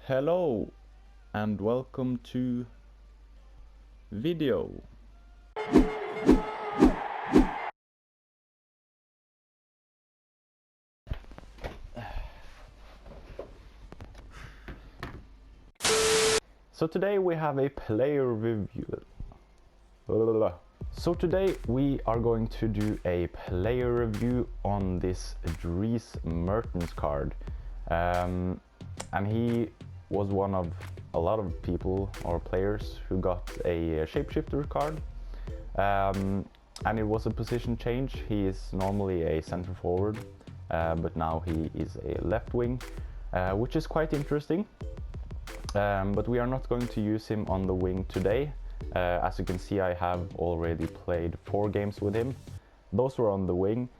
Hello and welcome to video. So today we have a player review. So today we are going to do a player review on this Dries Mertens card. And he was one of a lot of people or players who got a Shapeshifter card. And it was a position change. He is normally a center forward, but now he is a left wing, which is quite interesting. But we are not going to use him on the wing today. As you can see, I have already played 4 games with him. Those were on the wing.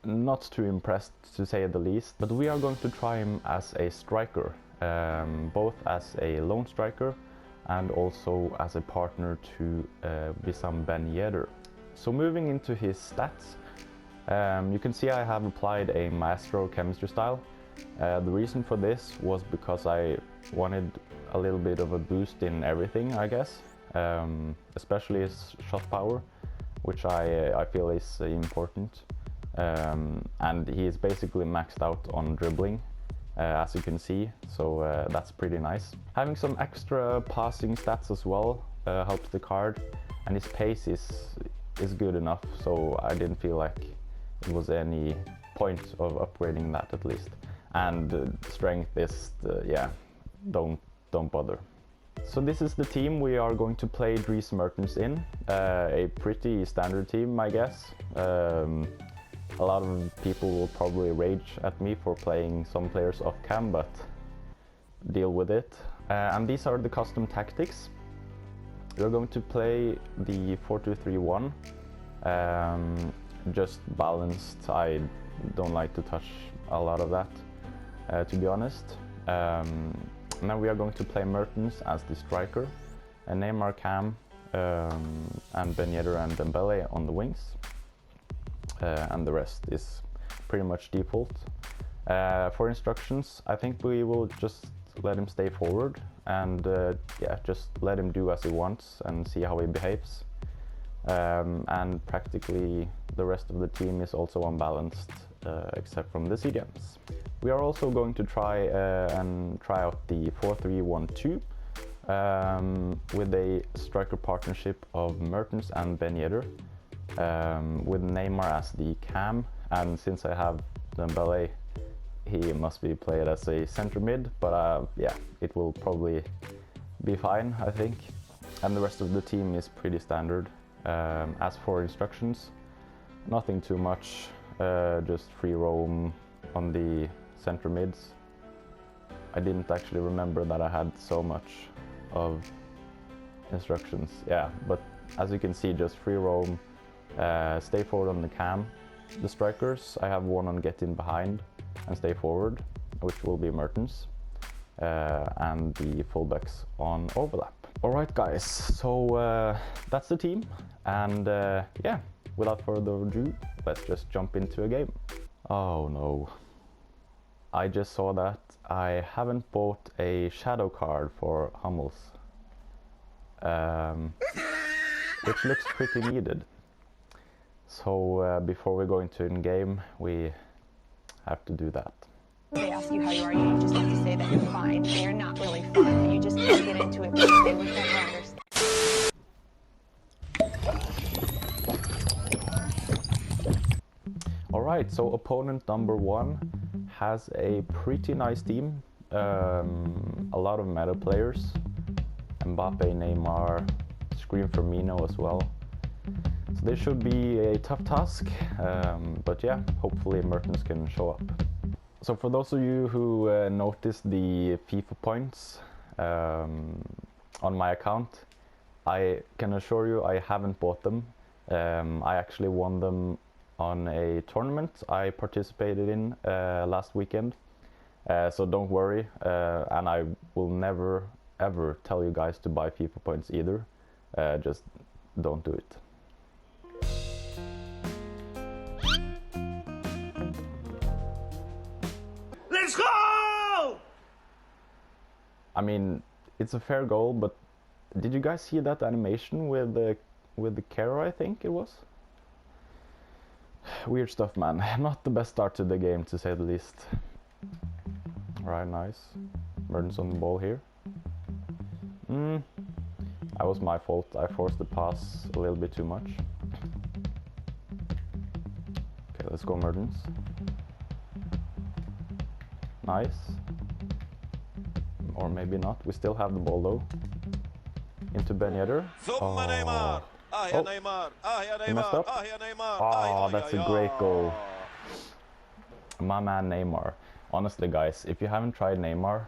Not too impressed, to say the least, but we are going to try him as a striker, both as a lone striker and also as a partner to Wissam Ben Yedder. So moving into his stats, you can see I have applied a Maestro chemistry style. The reason for this was because I wanted a little bit of a boost in everything, I guess, especially his shot power, which I feel is important. And he is basically maxed out on dribbling, as you can see, so that's pretty nice. Having some extra passing stats as well helps the card, and his pace is good enough, so I didn't feel like it was any point of upgrading that, at least. And strength is, yeah, don't bother. So this is the team we are going to play Dries Mertens in. A pretty standard team, I guess. A lot of people will probably rage at me for playing some players off cam, but deal with it. And these are the custom tactics. We're going to play the 4-2-3-1. Just balanced. I don't like to touch a lot of that, to be honest. Now we are going to play Mertens as the striker, and Neymar cam, and Ben Yedder and Dembele on the wings. And the rest is pretty much default. For instructions, I think we will just let him stay forward and yeah, just let him do as he wants and see how he behaves. And practically the rest of the team is also unbalanced, except from the CDMs. We are also going to try out the 4-3-1-2 with a striker partnership of Mertens and Ben Yedder. With Neymar as the cam, and since I have Dembele, he must be played as a center mid, but yeah, it will probably be fine, I think. And the rest of the team is pretty standard. As for instructions, nothing too much, just free roam on the center mids. I didn't actually remember that I had so much of instructions, yeah, but as you can see, just free roam. Stay forward on the cam. The strikers, I have one on get in behind and stay forward, which will be Mertens, and the fullbacks on overlap. Alright guys, so that's the team, and yeah, without further ado, let's just jump into a game. Oh no, I just saw that I haven't bought a shadow card for Hummels, which looks pretty needed. So before we go into in-game, we have to do that. They ask you how you are, you just have to say that you're fine, and you're not really fine, and you just can't get into it because they would never understand. Alright, so opponent number 1 has a pretty nice team. A lot of meta players. Mbappe, Neymar, Scream Firmino as well. So this should be a tough task, but yeah, hopefully Mertens can show up. So for those of you who noticed the FIFA points on my account, I can assure you I haven't bought them. I actually won them on a tournament I participated in last weekend. So don't worry, and I will never ever tell you guys to buy FIFA points either. Just don't do it. Let's go! I mean, it's a fair goal, but did you guys see that animation with the Kero, I think it was? Weird stuff, man. Not the best start to the game, to say the least. Alright, nice. Mertens on the ball here. That was my fault. I forced the pass a little bit too much. Okay, let's go Mertens. Nice. Or maybe not. We still have the ball though. Into Ben Yedder. Oh. He messed up. Oh, that's a great goal. My man Neymar. Honestly guys, if you haven't tried Neymar,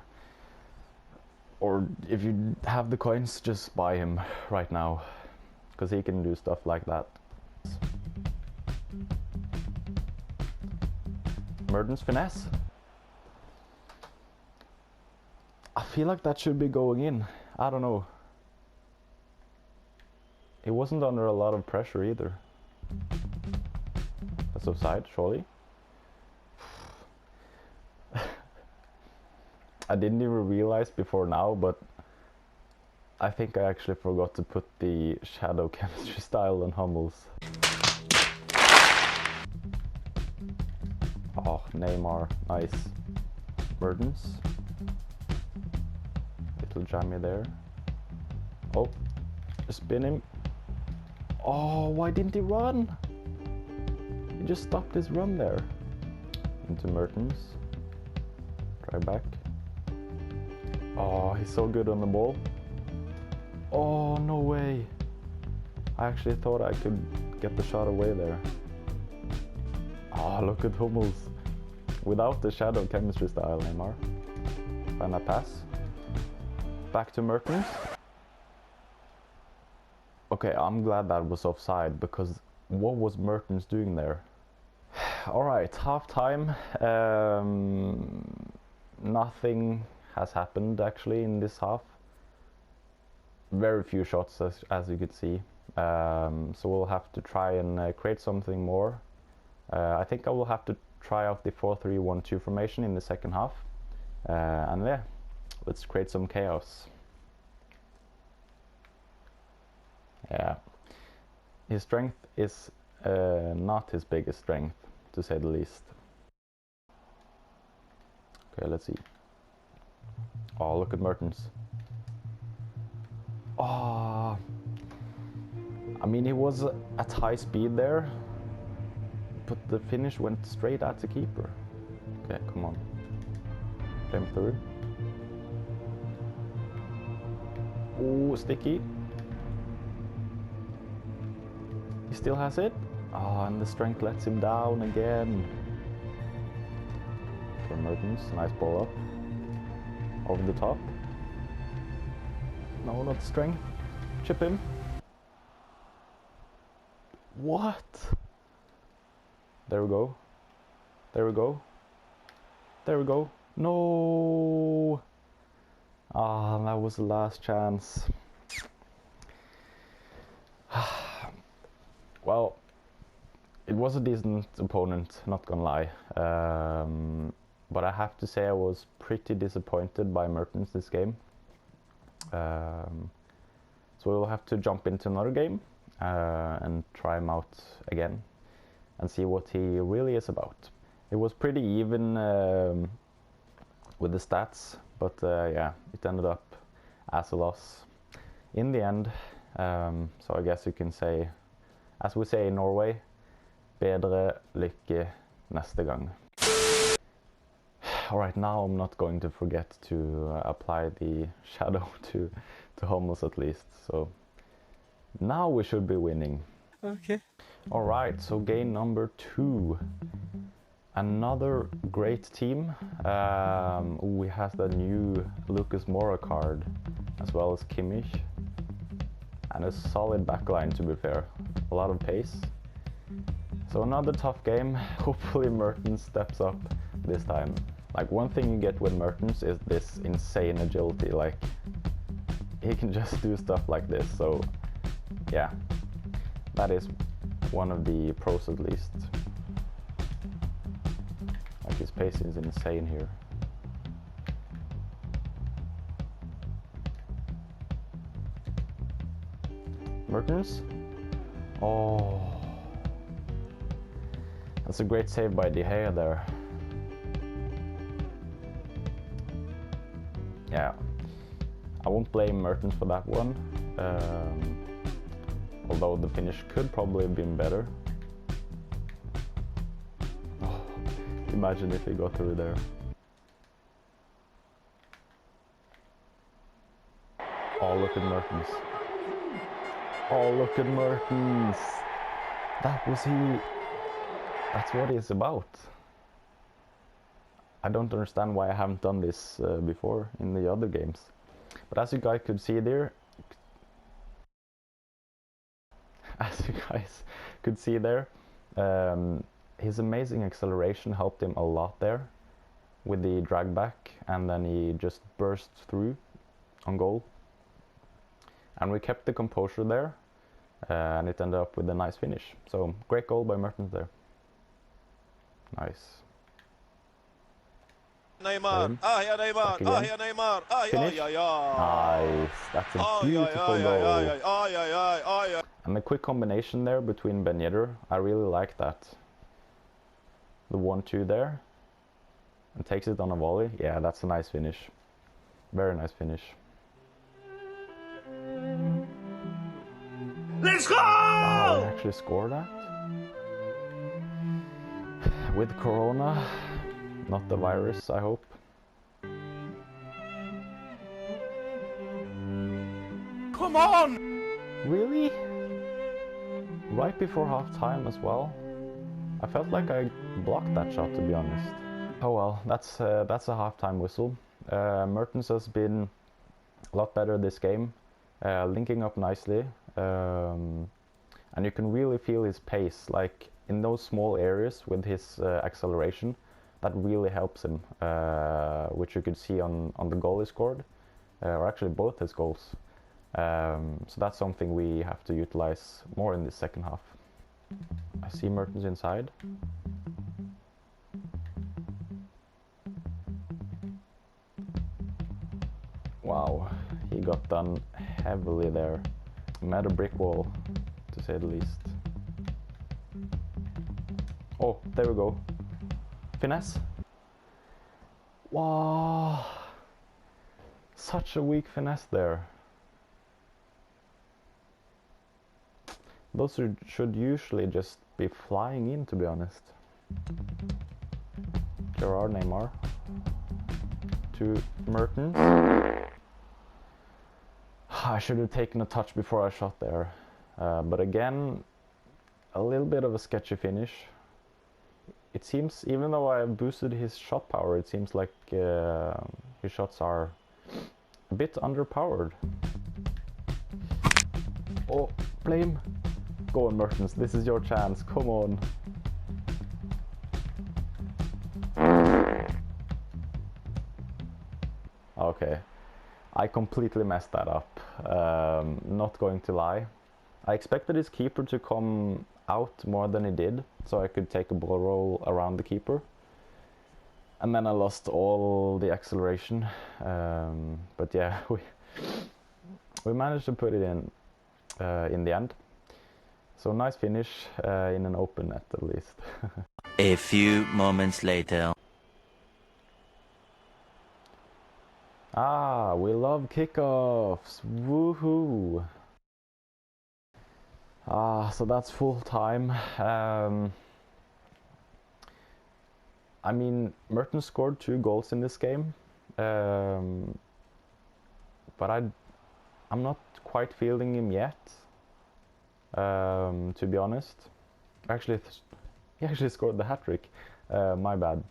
or if you have the coins, just buy him right now, because he can do stuff like that. Mertens finesse. I feel like that should be going in. I don't know. It wasn't under a lot of pressure either. That's offside, surely. I didn't even realize before now, but I think I actually forgot to put the shadow chemistry style on Hummels. Oh, Neymar, nice. Mertens. Little jammy there. Oh, spin him. Oh, why didn't he run? He just stopped his run there. Into Mertens. Try back. Oh, he's so good on the ball. Oh, no way. I actually thought I could get the shot away there. Oh, look at Hummels. Without the shadow chemistry style, Neymar. Find that pass. Back to Mertens. Okay, I'm glad that was offside, because what was Mertens doing there? Alright, half time. Nothing has happened actually in this half. Very few shots as you could see. So we'll have to try and create something more. I think I will have to try out the 4-3-1-2 formation in the second half. And yeah, let's create some chaos. Yeah, his strength is not his biggest strength, to say the least. Okay, let's see. Oh, look at Mertens. Oh, I mean, he was at high speed there, but the finish went straight at the keeper. Okay, come on. Play him through. Oh, sticky. He still has it. Oh, and the strength lets him down again. Okay, Mertens, nice ball up. Over the top. No, not strength. Chip him. What? There we go. There we go. There we go. No! Ah, that was the last chance. Well, it was a decent opponent, not gonna lie. But I have to say I was pretty disappointed by Mertens this game. So we'll have to jump into another game and try him out again and see what he really is about. It was pretty even with the stats, but yeah, it ended up as a loss in the end. So I guess you can say, as we say in Norway, bedre lykke neste gang. Alright, now I'm not going to forget to apply the shadow to Hummels at least, so now we should be winning. Okay. Alright, so game number 2. Another great team. We have the new Lucas Moura card, as well as Kimmich. And a solid backline, to be fair. A lot of pace. So another tough game. Hopefully Mertens steps up this time. Like, one thing you get with Mertens is this insane agility. Like, he can just do stuff like this. So yeah, that is one of the pros at least. Like, his pace is insane here. Mertens. Oh, that's a great save by De Gea there. Yeah, I won't blame Mertens for that one, although the finish could probably have been better. Oh, imagine if he got through there. Oh, look at Mertens. Oh, look at Mertens. That was he. That's what he's about. I don't understand why I haven't done this before in the other games. But as you guys could see there, his amazing acceleration helped him a lot there with the drag back, and then he just burst through on goal. And we kept the composure there, and it ended up with a nice finish. So great goal by Mertens there. Nice. Neymar, ya Neymar, ya Neymar, Nice, that's a beautiful goal. And the quick combination there between Ben Yedder, I really like that. The 1-2 there, and takes it on a volley. Yeah, that's a nice finish. Very nice finish. Let's go! Wow, they actually scored that? With Corona. Not the virus, I hope. Come on! Really? Right before half time as well? I felt like I blocked that shot, to be honest. Oh well, that's a halftime whistle. Mertens has been a lot better this game, linking up nicely, and you can really feel his pace, like in those small areas with his acceleration. That really helps him, which you could see on the goal he scored, or actually both his goals. So that's something we have to utilize more in the second half. I see Mertens inside. Wow, he got done heavily there. Met a brick wall, to say the least. Oh, there we go. Finesse. Wow, such a weak finesse there. Those should usually just be flying in, to be honest. Gerard, Neymar to Mertens. I should have taken a touch before I shot there, but again, a little bit of a sketchy finish. It seems, even though I have boosted his shot power, it seems like his shots are a bit underpowered. Oh, blame. Go on, Mertens, this is your chance, come on. Okay, I completely messed that up, not going to lie. I expected his keeper to come out more than he did, so I could take a ball roll around the keeper. And then I lost all the acceleration, but yeah, we managed to put it in the end. So nice finish in an open net at least. A few moments later. Ah, we love kickoffs, woohoo! Ah, so that's full time. I mean, Mertens scored 2 goals in this game, but I'm not quite feeling him yet. To be honest, actually, he actually scored the hat-trick. My bad.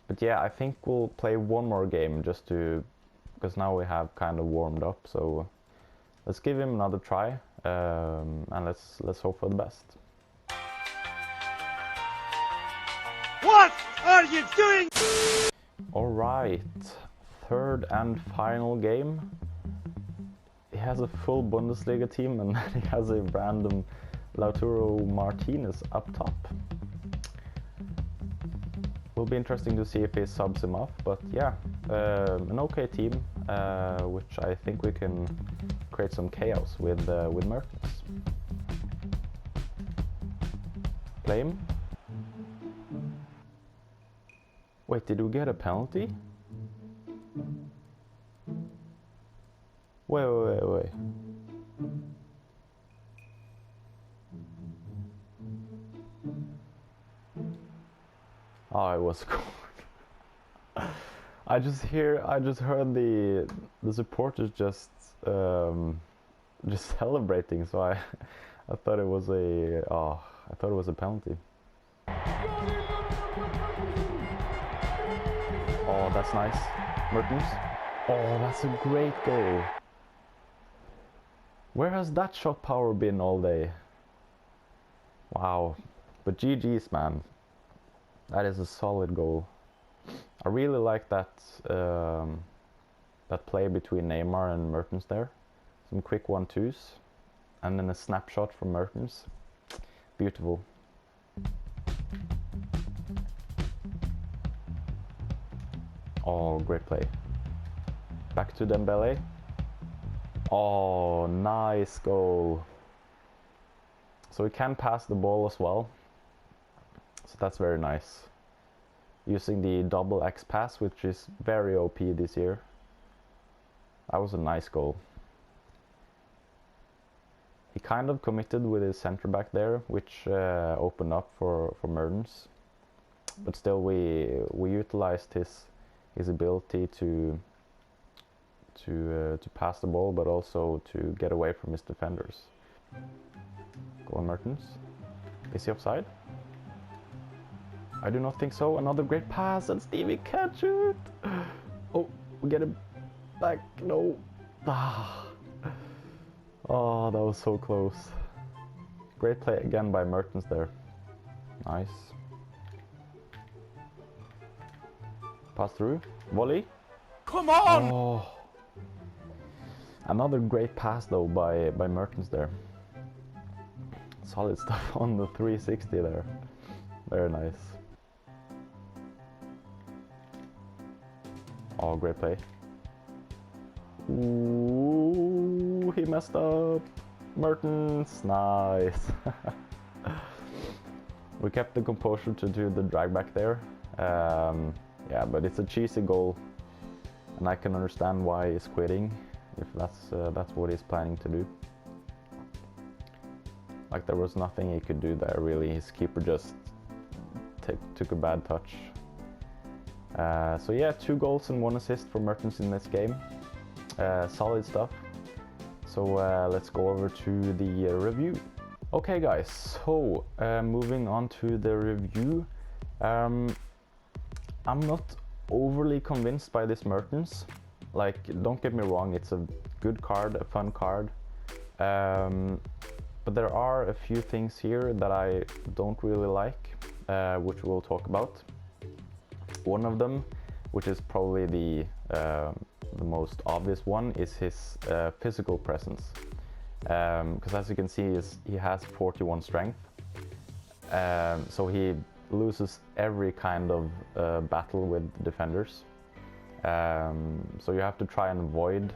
But yeah, I think we'll play one more game just to, because now we have kind of warmed up. So let's give him another try, and let's hope for the best. What are you doing? All right, third and final game. He has a full Bundesliga team, and he has a random Lautaro Martinez up top. Will be interesting to see if he subs him off, but yeah, an okay team, which I think we can create some chaos with Mertens. Play him. Wait, did we get a penalty? Wait. Oh, it was scored. I just heard the supporters just celebrating, so I thought it was a penalty. Oh, that's nice. Mertens. Oh, that's a great goal. Where has that shot power been all day? Wow. But GG's, man. That is a solid goal. I really like that that play between Neymar and Mertens there. Some quick 1-2s. And then a snapshot from Mertens. Beautiful. Oh, great play. Back to Dembele. Oh, nice goal. So he can pass the ball as well. So that's very nice. Using the double X pass, which is very OP this year. That was a nice goal. He kind of committed with his center back there, which opened up for Mertens. But still, we utilized his ability to pass the ball, but also to get away from his defenders. Go on, Mertens. Is he offside? I do not think so. Another great pass, and Stevie catch it. Oh, we get it back. No. Ah. Oh, that was so close. Great play again by Mertens there. Nice. Pass through. Volley. Come on! Oh. Another great pass though by Mertens there. Solid stuff on the 360 there. Very nice. Oh, great play. Ooh, he messed up. Mertens, nice. We kept the composure to do the drag back there. Yeah, but it's a cheesy goal, and I can understand why he's quitting if that's what he's planning to do. Like, there was nothing he could do there really. His keeper just took a bad touch. So yeah, 2 goals and 1 assist for Mertens in this game. Solid stuff. So let's go over to the review. Okay guys, so moving on to the review. I'm not overly convinced by this Mertens. Like, don't get me wrong, it's a good card, a fun card. But there are a few things here that I don't really like, which we'll talk about. One of them, which is probably the most obvious one, is his physical presence. Because as you can see, he has 41 strength. So he loses every kind of battle with defenders. So you have to try and avoid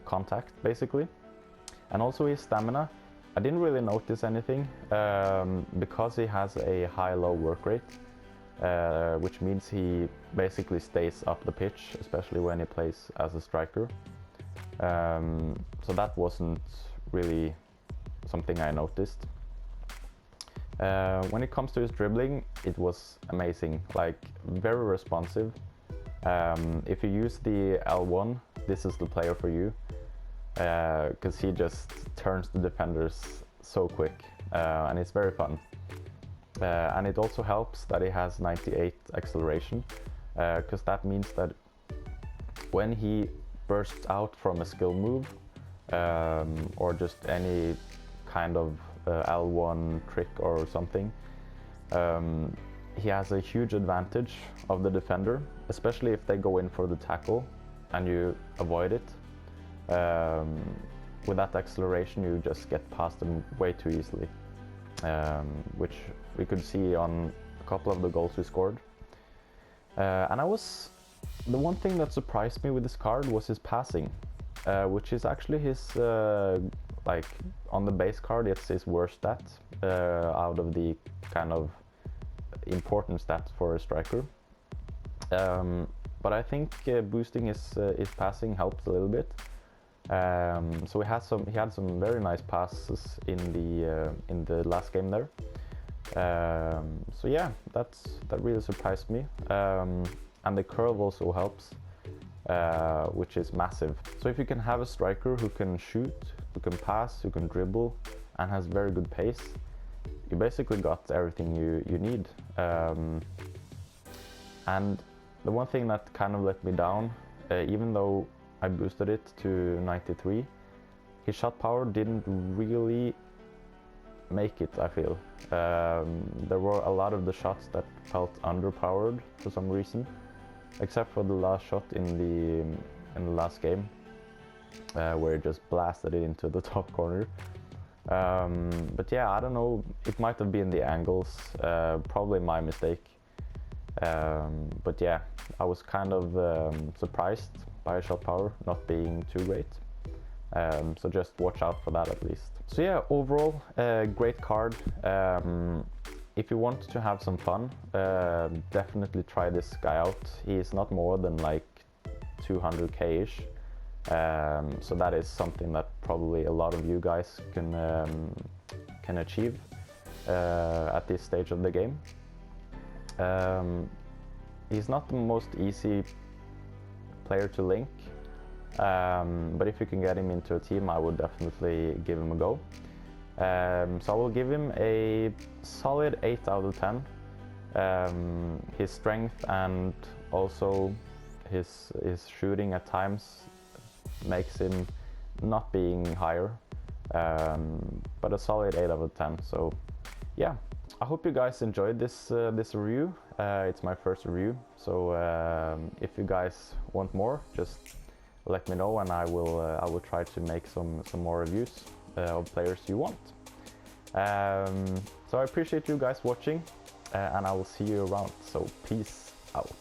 contact, basically. And also his stamina. I didn't really notice anything because he has a high-low work rate, which means he basically stays up the pitch, especially when he plays as a striker. So that wasn't really something I noticed. When it comes to his dribbling, it was amazing, like very responsive. If you use the L1, this is the player for you, because he just turns the defenders so quick, and it's very fun. And it also helps that he has 98 acceleration, because that means that when he bursts out from a skill move, or just any kind of L1 trick or something, he has a huge advantage of the defender, especially if they go in for the tackle and you avoid it. With that acceleration, you just get past them way too easily, which we could see on a couple of the goals we scored. And the one thing that surprised me with this card was his passing, which is actually his, like on the base card, it's his worst stat out of the kind of important stats for a striker. But I think boosting his passing helps a little bit. So he had some very nice passes in the last game there. So yeah, that really surprised me. And the curve also helps, which is massive. So if you can have a striker who can shoot, who can pass, who can dribble, and has very good pace, you basically got everything you need. And the one thing that kind of let me down, even though I boosted it to 93, his shot power didn't really make it, I feel. There were a lot of the shots that felt underpowered for some reason, except for the last shot in the last game, where he just blasted it into the top corner. But yeah, I don't know, it might have been the angles, probably my mistake. But yeah, I was kind of surprised by shot power not being too great. So just watch out for that at least. So yeah, overall, great card. If you want to have some fun, definitely try this guy out. He's not more than like 200k-ish. So that is something that probably a lot of you guys can achieve at this stage of the game. He's not the most easy player to link, but if you can get him into a team, I would definitely give him a go. So I will give him a solid 8 out of 10. His strength and also his shooting at times makes him not being higher, but a solid 8 out of 10. So yeah, I hope you guys enjoyed this review. It's my first review, so if you guys want more, just let me know, and I will try to make some more reviews of players you want. So I appreciate you guys watching, and I will see you around. So peace out.